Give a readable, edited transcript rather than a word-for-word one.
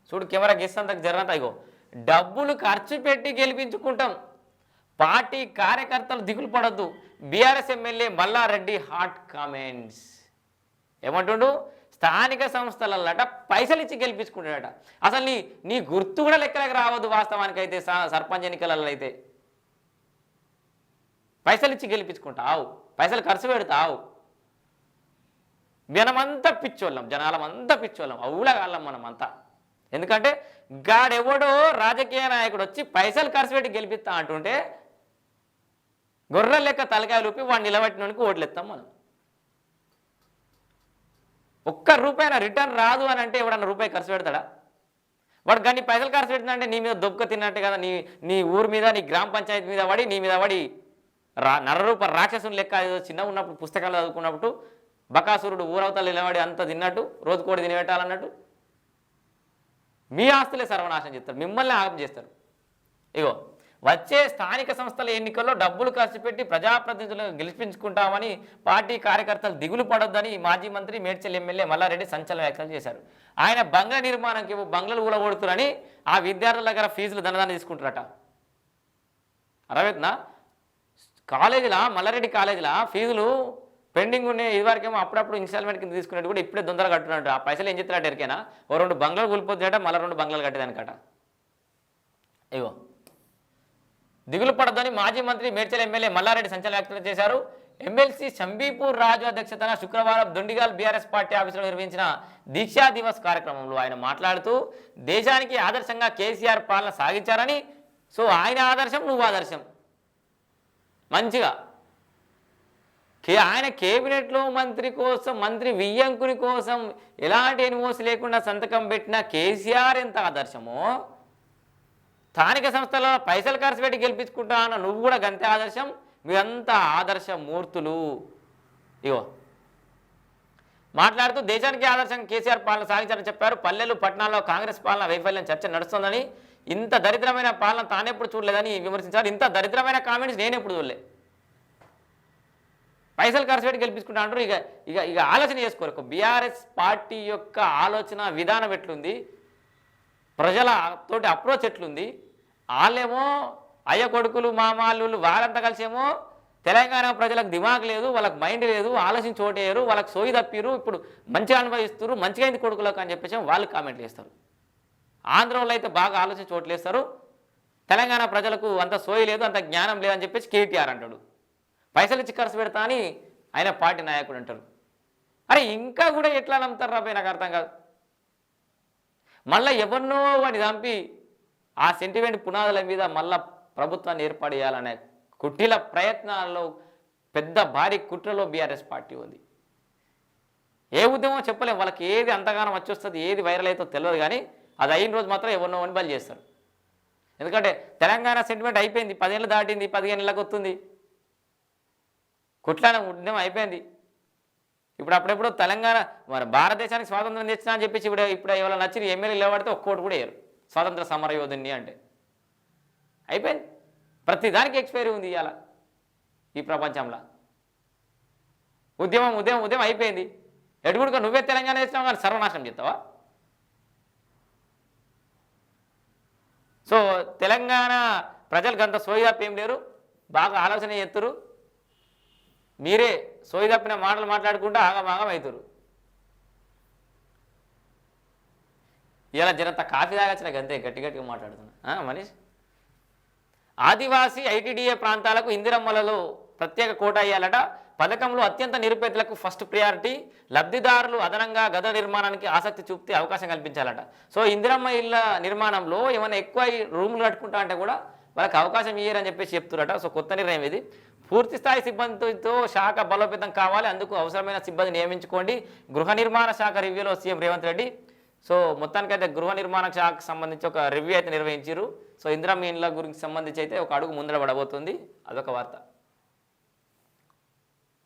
చూడు కెమెరా గీస్తాంతకు జరగంత ఇగో డబ్బులు ఖర్చు పెట్టి గెలిపించుకుంటాం, పార్టీ కార్యకర్తలు దిగులు పడొద్దు. BRS MLA Malla Reddy hot comments. ఏమంటుండు? స్థానిక సంస్థలట పైసలు ఇచ్చి గెలిపించుకుంటాడట. అసలు నీ గుర్తు కూడా లెక్కలకు రావద్దు వాస్తవానికి అయితే. సర్పంచ్ ఎన్నికలలో అయితే పైసలు ఇచ్చి గెలిపించుకుంటావు, పైసలు ఖర్చు పెడతావు. మనమంతా పిచ్చోళ్ళం, జనాలమంతా పిచ్చోళ్ళం, అవులగాళ్ళం మనమంతా. ఎందుకంటే గాడెవడో రాజకీయ నాయకుడు వచ్చి పైసలు ఖర్చు పెట్టి గెలిపిస్తా అంటుంటే గొర్రెల లెక్క తలకాయలు ఊపి వాడు నిలబెట్టినోనికి ఓట్లేస్తాం మనం. ఒక్క రూపాయన రిటర్న్ రాదు అని అంటే ఎవడన్నా రూపాయి ఖర్చు పెడతాడా? వాడు కానీ పైసలు ఖర్చు పెట్టిందంటే నీ మీద దొబ్బక తిన్నట్టే కదా. నీ ఊరి మీద, నీ గ్రామ పంచాయతీ మీద పడి, నీ మీద పడి నరరూప రాక్షసుని లెక్క. ఏదో చిన్న ఉన్నప్పుడు పుస్తకాలు చదువుకున్నప్పుడు బకాసురుడు ఊరవతలు నిలబడి అంత తిన్నట్టు, రోజు కోడి తినిపెట్టాలన్నట్టు మీ ఆస్తులే సర్వనాశనం చేస్తారు, మిమ్మల్ని ఆగం చేస్తారు. ఇగో వచ్చే స్థానిక సంస్థల ఎన్నికల్లో డబ్బులు ఖర్చు పెట్టి ప్రజాప్రతినిధులను గెలిపించుకుంటామని పార్టీ కార్యకర్తలు దిగులు పడొద్దని మాజీ మంత్రి మేడ్చల్ ఎమ్మెల్యే మల్లారెడ్డి సంచలన వ్యాఖ్యలు చేశారు. ఆయన బంగ్లా నిర్మాణంకి బంగ్లాలు ఊలగొడుతురని ఆ విద్యార్థుల దగ్గర ఫీజులు దండదాన్ని తీసుకుంటారట. అరవేత్నా కాలేజీలా, మల్లారెడ్డి కాలేజీలా ఫీజులు పెండింగ్ ఉన్నాయి. ఇదివరకేమో అప్పుడప్పుడు ఇన్స్టాల్మెంట్ కింద తీసుకునేది కూడా ఇప్పుడే తొందరగా కట్టున్నట్టు. ఆ పైసలు ఏం చెప్తారట ఎరికైనా? ఓ 2 బంగ్లాలు కూలిపోతుందట, మళ్ళీ 2 బంగ్లాలు కట్టేదానికట. ఇగో దిగులు పడద్దని మాజీ మంత్రి మేడ్చల్ ఎమ్మెల్యే మల్లారెడ్డి సంచలన వ్యాఖ్యలు చేశారు. ఎమ్మెల్సీ శంబీపూర్ రాజు అధ్యక్షతన శుక్రవారం దొండిగల్ బీఆర్ఎస్ పార్టీ ఆఫీసులో నిర్వహించిన దీక్షా దివస్ కార్యక్రమంలో ఆయన మాట్లాడుతూ దేశానికి ఆదర్శంగా కేసీఆర్ పాలన సాగించారని, సో ఆయన ఆదర్శం నువ్వు ఆదర్శం మంచిగా. ఆయన కేబినెట్లో మంత్రి కోసం, మంత్రి వియ్యంకుని కోసం ఎలాంటి ఎన్ఓసి లేకుండా సంతకం పెట్టిన కేసీఆర్ ఎంత ఆదర్శమో, స్థానిక సంస్థలలో పైసలు ఖర్చు పెట్టి గెలిపించుకుంటా అన్న నువ్వు కూడా గంతే ఆదర్శం. మీరంతా ఆదర్శ మూర్తులు. ఇగో మాట్లాడుతూ దేశానికి ఆదర్శంగా కేసీఆర్ పాలన సాగించారని చెప్పారు. పల్లెలు పట్టణాల్లో కాంగ్రెస్ పాలన వైఫల్యం చర్చ నడుస్తుందని, ఇంత దరిద్రమైన పాలన తానెప్పుడు చూడలేదని విమర్శించారు. ఇంత దరిద్రమైన కామెంట్స్ నేనెప్పుడు చూడలే. పైసలు ఖర్చు పెట్టి గెలిపించుకుంటా అంటారు. ఇక ఇక ఇక ఆలోచన చేసుకోరు. బీఆర్ఎస్ పార్టీ యొక్క ఆలోచన విధానం ఎట్లుంది, ప్రజల తోటి అప్రోచ్ ఎట్లుంది, వాళ్ళేమో అయ్య కొడుకులు మామాళ్ళు వారంతా కలిసేమో తెలంగాణ ప్రజలకు దిమాగ్ లేదు, వాళ్ళకి మైండ్ లేదు, ఆలోచించి ఓటేయరు, వాళ్ళకి సోయి తప్పిరు, ఇప్పుడు మంచిగా అనుభవిస్తారు, మంచిగా అయింది కొడుకులకు అని చెప్పేసి వాళ్ళు కామెంట్లు వేస్తారు. ఆంధ్రలో అయితే బాగా ఆలోచించి ఓట్లేస్తారు. తెలంగాణ ప్రజలకు అంత సోయి లేదు, అంత జ్ఞానం లేదని చెప్పేసి కేటీఆర్ అంటాడు. పైసలు ఇచ్చి ఖర్చు పెడతా అని ఆయన పార్టీ నాయకుడు అంటారు. అరే ఇంకా కూడా ఎట్లా నమ్ముతారు రాబోయే నాకు అర్థం కాదు. మళ్ళీ ఎవరినో వాడిని చంపి ఆ సెంటిమెంట్ పునాదుల మీద మళ్ళా ప్రభుత్వాన్ని ఏర్పాటు చేయాలనే కుట్టిల ప్రయత్నాల్లో పెద్ద భారీ కుట్రలో బీఆర్ఎస్ పార్టీ ఉంది. ఏ ఉద్యమం చెప్పలేము, వాళ్ళకి ఏది అంతగానం వచ్చేస్తుంది, ఏది వైరల్ అవుతుందో తెలియదు. కానీ అది అయిన రోజు మాత్రం ఎవరినో అని బలి చేస్తారు. ఎందుకంటే తెలంగాణ సెంటిమెంట్ అయిపోయింది, 10 ఏళ్ళు దాటింది, 15 ఏళ్ళకి వస్తుంది, కుట్లనే ఉద్యమం అయిపోయింది. ఇప్పుడు అప్పుడెప్పుడు తెలంగాణ మన భారతదేశానికి స్వాతంత్రం తెచ్చినా అని చెప్పేసి ఇప్పుడు ఎవరైనా నచ్చిన ఎమ్మెల్యేలు నిలబడితే ఒక్కోటి కూడా వేయరు స్వాతంత్ర సమరయోధుని అంటే. అయిపోయింది. ప్రతిదానికి ఎక్స్పైరీ ఉంది ఇవాళ ఈ ప్రపంచంలో. ఉద్యమం అయిపోయింది. ఎడుగుడుగా నువ్వే తెలంగాణ తెచ్చినావు కానీ సర్వనాశనం చేస్తావా? సో తెలంగాణ ప్రజలకు అంత సోయి తప్ప ఏం లేరు, బాగా ఆలోచన చేస్తారు. మీరే సోయి తప్పిన మాటలు మాట్లాడుకుంటూ ఆగమాగం అవుతారు. ఇలా జనంత కాఫీ తాగొచ్చిన గంతే గట్టిగా మాట్లాడుతున్నా మనీష్. ఆదివాసీ ఐటీడీఏ ప్రాంతాలకు ఇందిరమ్మలలో ప్రత్యేక కోటా ఇయ్యాలట. పథకంలో అత్యంత నిరుపేదలకు ఫస్ట్ ప్రియారిటీ. లబ్ధిదారులు అదనంగా గదుల నిర్మాణానికి ఆసక్తి చూపితే అవకాశం కల్పించాలట. సో ఇందిరమ్మ ఇళ్ళ నిర్మాణంలో ఏమైనా ఎక్కువ రూములు కట్టుకుంటా అంటే కూడా వాళ్ళకి అవకాశం ఇయ్యరని చెప్పేసి చెప్తున్నారట. సో కొత్త నిర్ణయం ఇది. పూర్తి స్థాయి సిబ్బందితో శాఖ బలోపేతం కావాలి, అందుకు అవసరమైన సిబ్బంది నియమించుకోండి. గృహ నిర్మాణ శాఖ రివ్యూలో సీఎం రేవంత్ రెడ్డి. సో మొత్తానికైతే గృహ నిర్మాణ శాఖకు సంబంధించి ఒక రివ్యూ అయితే నిర్వహించారు. సో ఇందిరమ్మ ఇళ్ళ గురించి సంబంధించి అయితే ఒక అడుగు ముందర పడబోతుంది. అదొక వార్త.